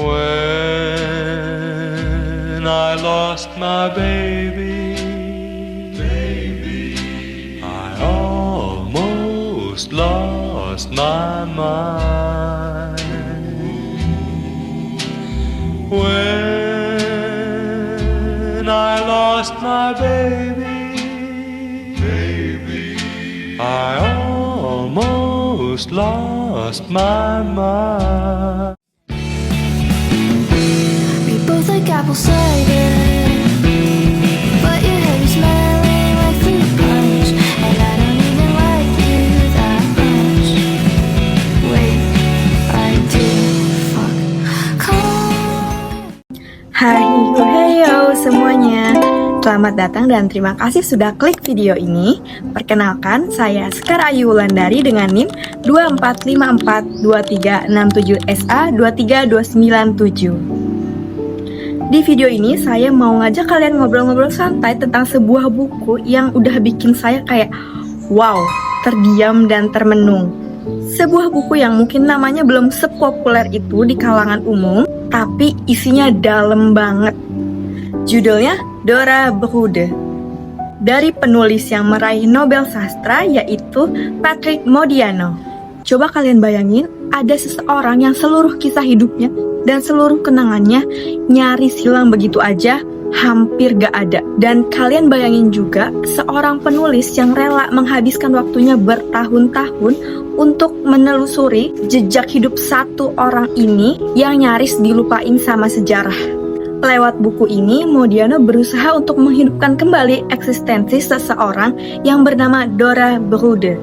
When I lost my baby, I almost lost my mind. When I lost my baby, I almost lost my mind. We both like apple cider, but your head is smelling like fruit punch, and I don't even like you that much. Wait, I do. Fuck. Hai, heyo semuanya. Selamat datang dan terima kasih sudah klik video ini. Perkenalkan, saya Sekar Ayu Wulandari dengan NIM 24542367SA23297. Di video ini saya mau ngajak kalian ngobrol-ngobrol santai tentang sebuah buku yang udah bikin saya kayak wow, terdiam dan termenung. Sebuah buku yang mungkin namanya belum sepopuler itu di kalangan umum, tapi isinya dalam banget. Judulnya Dora Bruder, dari penulis yang meraih Nobel Sastra yaitu Patrick Modiano. Coba kalian bayangin, ada seseorang yang seluruh kisah hidupnya dan seluruh kenangannya nyaris hilang begitu aja, hampir gak ada. Dan kalian bayangin juga seorang penulis yang rela menghabiskan waktunya bertahun-tahun untuk menelusuri jejak hidup satu orang ini yang nyaris dilupain sama sejarah. Lewat buku ini, Modiano berusaha untuk menghidupkan kembali eksistensi seseorang yang bernama Dora Bruder.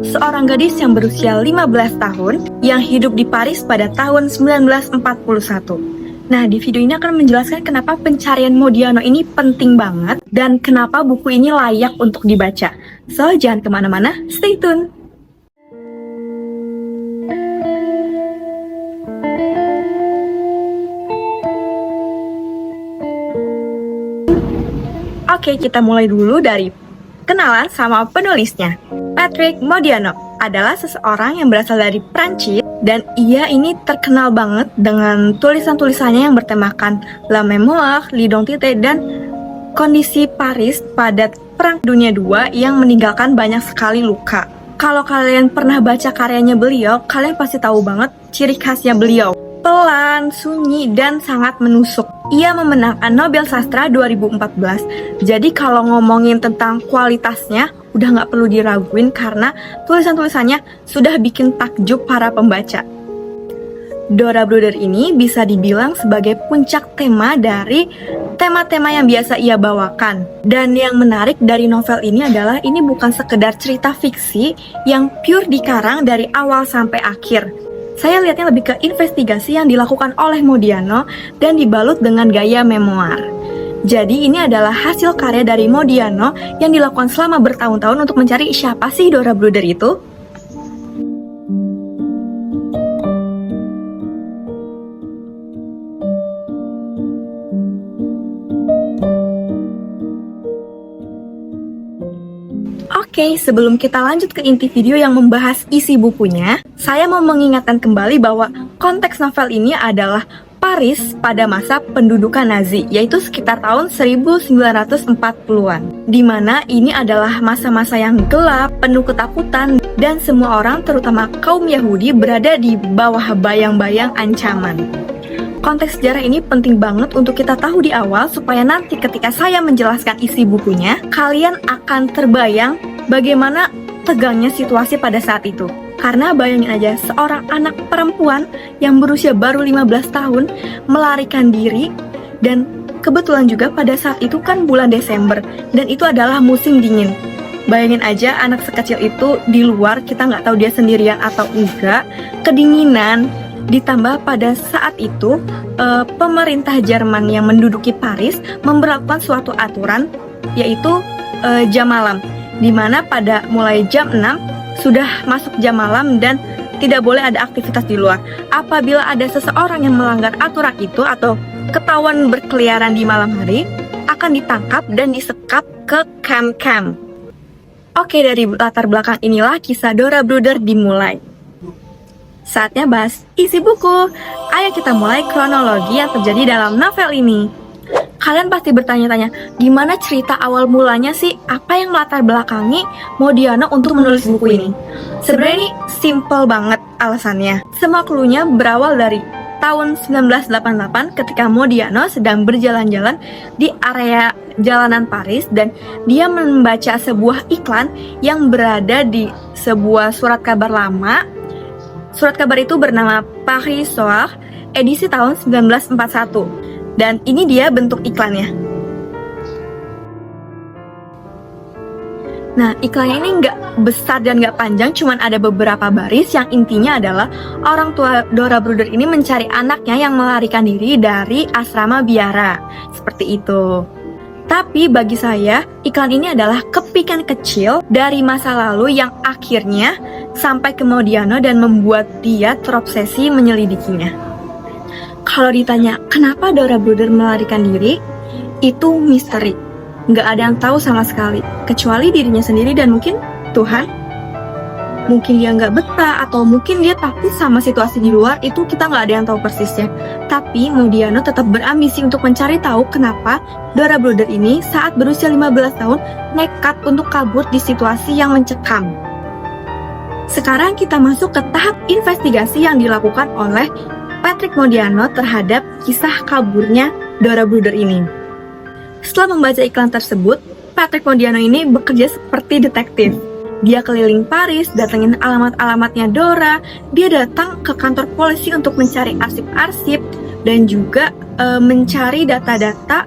Seorang gadis yang berusia 15 tahun yang hidup di Paris pada tahun 1941. Nah, di video ini akan menjelaskan kenapa pencarian Modiano ini penting banget dan kenapa buku ini layak untuk dibaca. So, jangan kemana-mana, stay tune! Oke, kita mulai dulu dari kenalan sama penulisnya. Patrick Modiano adalah seseorang yang berasal dari Prancis dan ia ini terkenal banget dengan tulisan-tulisannya yang bertemakan La Mémoire, l'identité, dan kondisi Paris pada Perang Dunia II yang meninggalkan banyak sekali luka. Kalau kalian pernah baca karyanya beliau, kalian pasti tahu banget ciri khasnya beliau. Pelan, sunyi, dan sangat menusuk. Ia memenangkan Nobel Sastra 2014. Jadi kalau ngomongin tentang kualitasnya, udah nggak perlu diraguin karena tulisan-tulisannya sudah bikin takjub para pembaca. Dora Bruder ini bisa dibilang sebagai puncak tema dari tema-tema yang biasa ia bawakan. Dan yang menarik dari novel ini adalah ini bukan sekedar cerita fiksi yang pure dikarang dari awal sampai akhir. Saya lihatnya lebih ke investigasi yang dilakukan oleh Modiano dan dibalut dengan gaya memoir. Jadi ini adalah hasil karya dari Modiano yang dilakukan selama bertahun-tahun untuk mencari siapa sih Dora Bruder itu. Oke, sebelum kita lanjut ke inti video yang membahas isi bukunya, saya mau mengingatkan kembali bahwa konteks novel ini adalah Paris pada masa pendudukan Nazi, yaitu sekitar tahun 1940-an. Dimana ini adalah masa-masa yang gelap, penuh ketakutan, dan semua orang, terutama kaum Yahudi, berada di bawah bayang-bayang ancaman. Konteks sejarah ini penting banget untuk kita tahu di awal, supaya nanti ketika saya menjelaskan isi bukunya, kalian akan terbayang bagaimana tegangnya situasi pada saat itu. Karena bayangin aja, seorang anak perempuan yang berusia baru 15 tahun melarikan diri, dan kebetulan juga pada saat itu kan bulan Desember, dan itu adalah musim dingin. Bayangin aja anak sekecil itu di luar, kita nggak tahu dia sendirian atau enggak, kedinginan, ditambah pada saat itu pemerintah Jerman yang menduduki Paris memberlakukan suatu aturan, yaitu jam malam, dimana pada mulai jam 6 sudah masuk jam malam dan tidak boleh ada aktivitas di luar. Apabila ada seseorang yang melanggar aturan itu atau ketahuan berkeliaran di malam hari, akan ditangkap dan disekap ke camp-camp. Oke, dari latar belakang inilah kisah Dora Bruder dimulai. Saatnya bahas isi buku. Ayo kita mulai kronologi yang terjadi dalam novel ini. Kalian pasti bertanya-tanya, gimana cerita awal mulanya sih? Apa yang melatar belakangi Modiano untuk menulis buku ini? Sebenarnya ini simple banget alasannya. Semua cluenya berawal dari tahun 1988 ketika Modiano sedang berjalan-jalan di area jalanan Paris dan dia membaca sebuah iklan yang berada di sebuah surat kabar lama. Surat kabar itu bernama Paris Soir, edisi tahun 1941. Dan ini dia bentuk iklannya. Nah, iklannya ini nggak besar dan nggak panjang, cuman ada beberapa baris yang intinya adalah orang tua Dora Bruder ini mencari anaknya yang melarikan diri dari asrama biara. Seperti itu. Tapi bagi saya, iklan ini adalah kepikan kecil dari masa lalu yang akhirnya sampai ke Modiano dan membuat dia terobsesi menyelidikinya. Kalau ditanya, kenapa Dora Bruder melarikan diri? Itu misteri. Nggak ada yang tahu sama sekali. Kecuali dirinya sendiri dan mungkin Tuhan. Mungkin dia nggak betah, atau mungkin dia takut sama situasi di luar. Itu kita nggak ada yang tahu persisnya. Tapi Modiano tetap berambisi untuk mencari tahu kenapa Dora Bruder ini saat berusia 15 tahun nekat untuk kabur di situasi yang mencekam. Sekarang kita masuk ke tahap investigasi yang dilakukan oleh Patrick Modiano terhadap kisah kaburnya Dora Bruder ini. Setelah membaca iklan tersebut, Patrick Modiano ini bekerja seperti detektif. Dia keliling Paris, datengin alamat-alamatnya Dora, dia datang ke kantor polisi untuk mencari arsip-arsip, dan juga mencari data-data,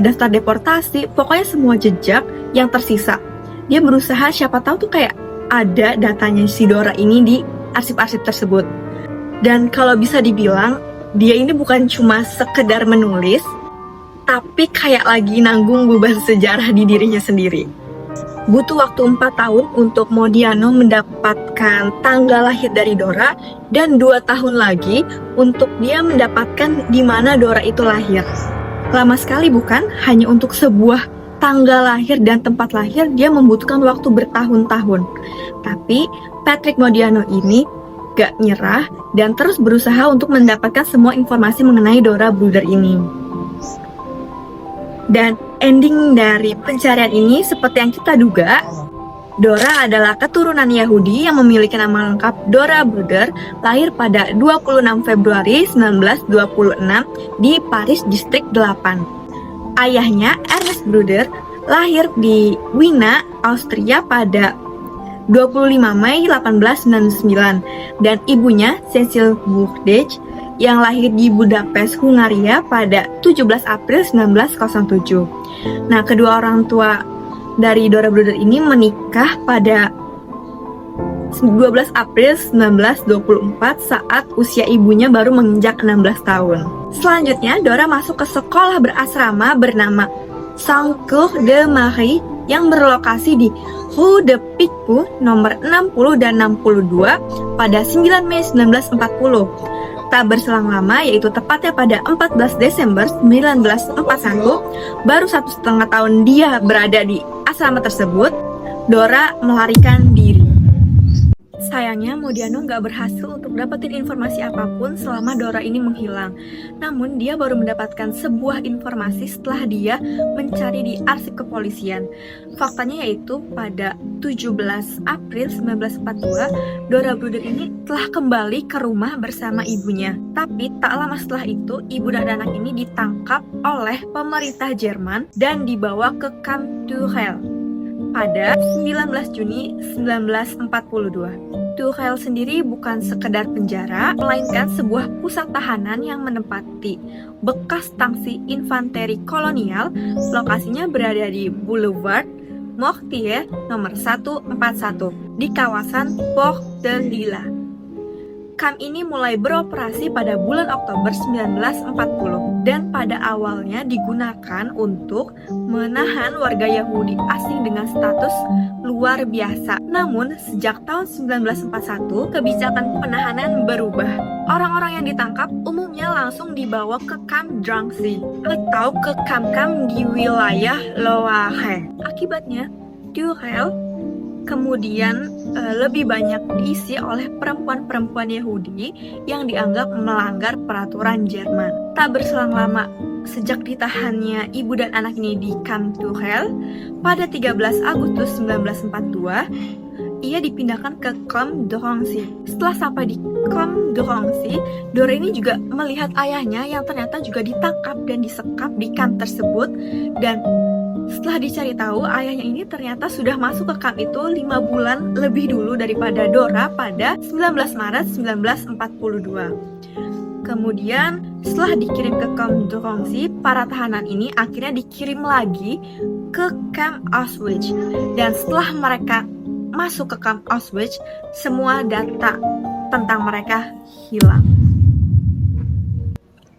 daftar deportasi, pokoknya semua jejak yang tersisa. Dia berusaha, siapa tahu tuh kayak ada datanya si Dora ini di arsip-arsip tersebut. Dan kalau bisa dibilang, dia ini bukan cuma sekedar menulis, tapi kayak lagi nanggung beban sejarah di dirinya sendiri. Butuh waktu 4 tahun untuk Modiano mendapatkan tanggal lahir dari Dora, dan 2 tahun lagi untuk dia mendapatkan di mana Dora itu lahir. Lama sekali bukan? Hanya untuk sebuah tanggal lahir dan tempat lahir, dia membutuhkan waktu bertahun-tahun. Tapi Patrick Modiano ini gak nyerah dan terus berusaha untuk mendapatkan semua informasi mengenai Dora Bruder ini. Dan ending dari pencarian ini seperti yang kita duga, Dora adalah keturunan Yahudi yang memiliki nama lengkap Dora Bruder, lahir pada 26 Februari 1926 di Paris Distrik 8. Ayahnya, Ernest Bruder, lahir di Wina, Austria pada 25 Mei 1899, dan ibunya Cecil Burdej yang lahir di Budapest, Hungaria pada 17 April 1907. Nah, kedua orang tua dari Dora Bruder ini menikah pada 12 April 1924 saat usia ibunya baru menginjak 16 tahun. Selanjutnya, Dora masuk ke sekolah berasrama bernama Saint-Cour de Marie yang berlokasi di Rue de Picpus nomor 60 dan 62 pada 9 Mei 1940. Tak berselang lama, yaitu tepatnya pada 14 Desember 1941, baru 1,5 tahun dia berada di asrama tersebut, Dora melarikan diri. Sayangnya, Modiano nggak berhasil untuk dapetin informasi apapun selama Dora ini menghilang. Namun, dia baru mendapatkan sebuah informasi setelah dia mencari di arsip kepolisian. Faktanya yaitu pada 17 April 1942, Dora Bruder ini telah kembali ke rumah bersama ibunya. Tapi tak lama setelah itu, ibu dan anak ini ditangkap oleh pemerintah Jerman dan dibawa ke Camp Tuchel pada 19 Juni 1942. Tuchel sendiri bukan sekedar penjara, melainkan sebuah pusat tahanan yang menempati bekas tangsi infanteri kolonial. Lokasinya berada di Boulevard Mortier nomor 141 di kawasan Port de Lille. Camp ini mulai beroperasi pada bulan Oktober 1940 dan pada awalnya digunakan untuk menahan warga Yahudi asing dengan status luar biasa. Namun, sejak tahun 1941, kebijakan penahanan berubah. Orang-orang yang ditangkap umumnya langsung dibawa ke Camp Drancy atau ke kamp-kamp di wilayah Loire. Akibatnya, Tuchel kemudian lebih banyak diisi oleh perempuan-perempuan Yahudi yang dianggap melanggar peraturan Jerman. Tak berselang lama, sejak ditahannya ibu dan anak ini di Camp Tuchel, pada 13 Agustus 1942, ia dipindahkan ke Camp Drancy. Setelah sampai di Camp Drancy, Dora ini juga melihat ayahnya yang ternyata juga ditangkap dan disekap di kamp tersebut. Dan setelah dicari tahu, ayahnya ini ternyata sudah masuk ke kamp itu 5 bulan lebih dulu daripada Dora pada 19 Maret 1942. Kemudian setelah dikirim ke Camp Drancy, para tahanan ini akhirnya dikirim lagi ke Camp Auschwitz. Dan setelah mereka masuk ke Camp Auschwitz, semua data tentang mereka hilang.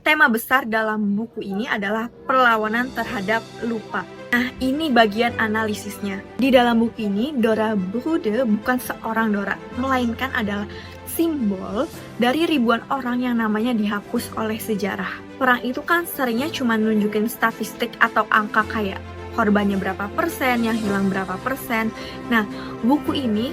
Tema besar dalam buku ini adalah perlawanan terhadap lupa. Nah, ini bagian analisisnya. Di dalam buku ini, Dora Bruder bukan seorang Dora, melainkan adalah simbol dari ribuan orang yang namanya dihapus oleh sejarah. Perang itu kan seringnya cuma nunjukin statistik atau angka kayak korbannya berapa persen, yang hilang berapa persen. Nah, buku ini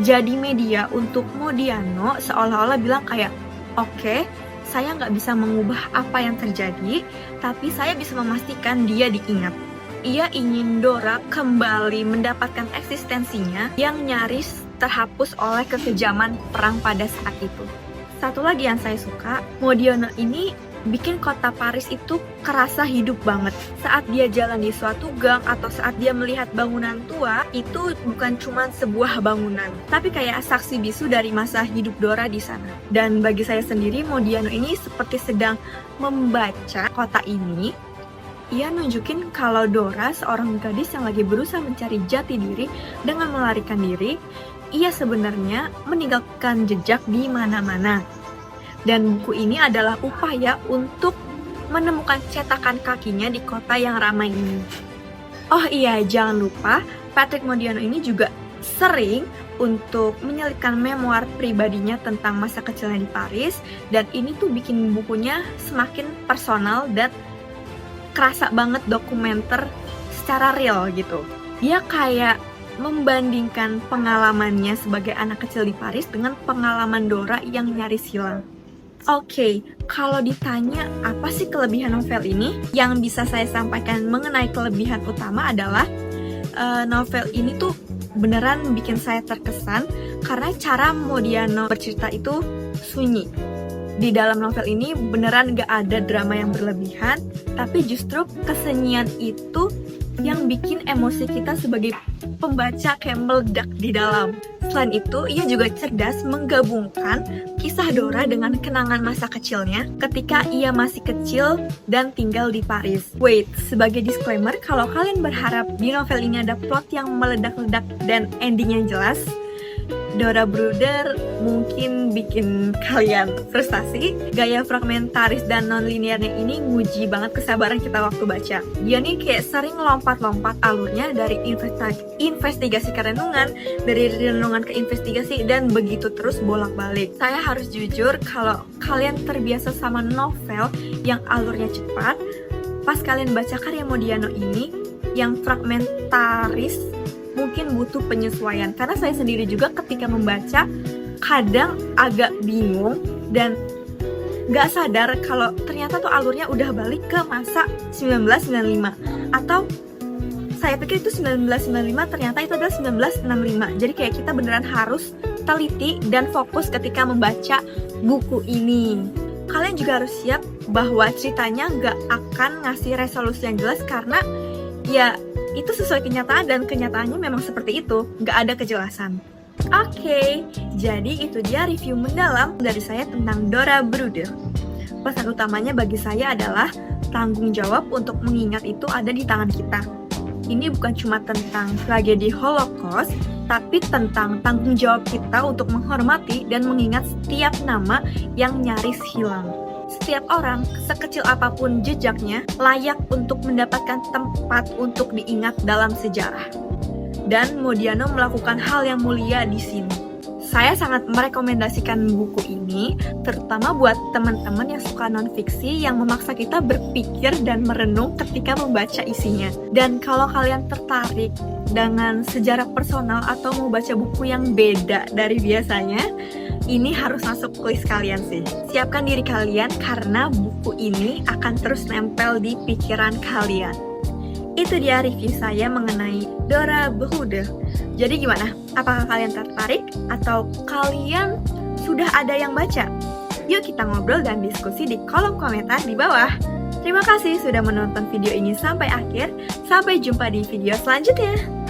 jadi media untuk Modiano seolah-olah bilang kayak, oke, saya nggak bisa mengubah apa yang terjadi, tapi saya bisa memastikan dia diingat. Ia ingin Dora kembali mendapatkan eksistensinya yang nyaris terhapus oleh kekejaman perang pada saat itu. Satu lagi yang saya suka, Modiano ini bikin kota Paris itu kerasa hidup banget. Saat dia jalan di suatu gang atau saat dia melihat bangunan tua, itu bukan cuma sebuah bangunan, tapi kayak saksi bisu dari masa hidup Dora di sana. Dan bagi saya sendiri, Modiano ini seperti sedang membaca kota ini. Ia nunjukin kalau Dora, seorang gadis yang lagi berusaha mencari jati diri dengan melarikan diri, ia sebenarnya meninggalkan jejak di mana-mana. Dan buku ini adalah upaya untuk menemukan cetakan kakinya di kota yang ramai ini. Oh iya, jangan lupa, Patrick Modiano ini juga sering untuk menyelipkan memoir pribadinya tentang masa kecilnya di Paris. Dan ini tuh bikin bukunya semakin personal dan kerasa banget dokumenter secara real gitu. Dia kayak membandingkan pengalamannya sebagai anak kecil di Paris dengan pengalaman Dora yang nyaris hilang. Oke, kalau ditanya apa sih kelebihan novel ini, yang bisa saya sampaikan mengenai kelebihan utama adalah novel ini tuh beneran bikin saya terkesan karena cara Modiano bercerita itu sunyi. Di dalam novel ini beneran gak ada drama yang berlebihan, tapi justru kesunyian itu yang bikin emosi kita sebagai pembaca kayak meledak di dalam. Selain itu, ia juga cerdas menggabungkan kisah Dora dengan kenangan masa kecilnya ketika ia masih kecil dan tinggal di Paris. Wait, sebagai disclaimer, kalau kalian berharap di novel ini ada plot yang meledak-ledak dan ending yang jelas, Dora Bruder mungkin bikin kalian frustasi. Gaya fragmentaris dan non-linearnya ini nguji banget kesabaran kita waktu baca. Dia nih kayak sering lompat-lompat alurnya dari investigasi ke renungan, dari renungan ke investigasi, dan begitu terus bolak-balik. Saya harus jujur, kalau kalian terbiasa sama novel yang alurnya cepat, pas kalian baca karya Modiano ini yang fragmentaris, mungkin butuh penyesuaian. Karena saya sendiri juga ketika membaca kadang agak bingung dan gak sadar kalau ternyata tuh alurnya udah balik ke masa 1995, atau saya pikir itu 1995, ternyata itu adalah 1965. Jadi kayak kita beneran harus teliti dan fokus ketika membaca buku ini. Kalian juga harus siap bahwa ceritanya gak akan ngasih resolusi yang jelas, karena ya itu sesuai kenyataan dan kenyataannya memang seperti itu, gak ada kejelasan. Oke, jadi itu dia review mendalam dari saya tentang Dora Bruder. Pesan utamanya bagi saya adalah tanggung jawab untuk mengingat itu ada di tangan kita. Ini bukan cuma tentang tragedi Holocaust, tapi tentang tanggung jawab kita untuk menghormati dan mengingat setiap nama yang nyaris hilang. Setiap orang, sekecil apapun jejaknya, layak untuk mendapatkan tempat untuk diingat dalam sejarah. Dan Modiano melakukan hal yang mulia di sini. Saya sangat merekomendasikan buku ini, terutama buat teman-teman yang suka non-fiksi yang memaksa kita berpikir dan merenung ketika membaca isinya. Dan kalau kalian tertarik dengan sejarah personal atau mau baca buku yang beda dari biasanya, ini harus masuk list kalian sih. Siapkan diri kalian karena buku ini akan terus nempel di pikiran kalian. Itu dia review saya mengenai Dora Brude. Jadi gimana? Apakah kalian tertarik? Atau kalian sudah ada yang baca? Yuk kita ngobrol dan diskusi di kolom komentar di bawah. Terima kasih sudah menonton video ini sampai akhir. Sampai jumpa di video selanjutnya.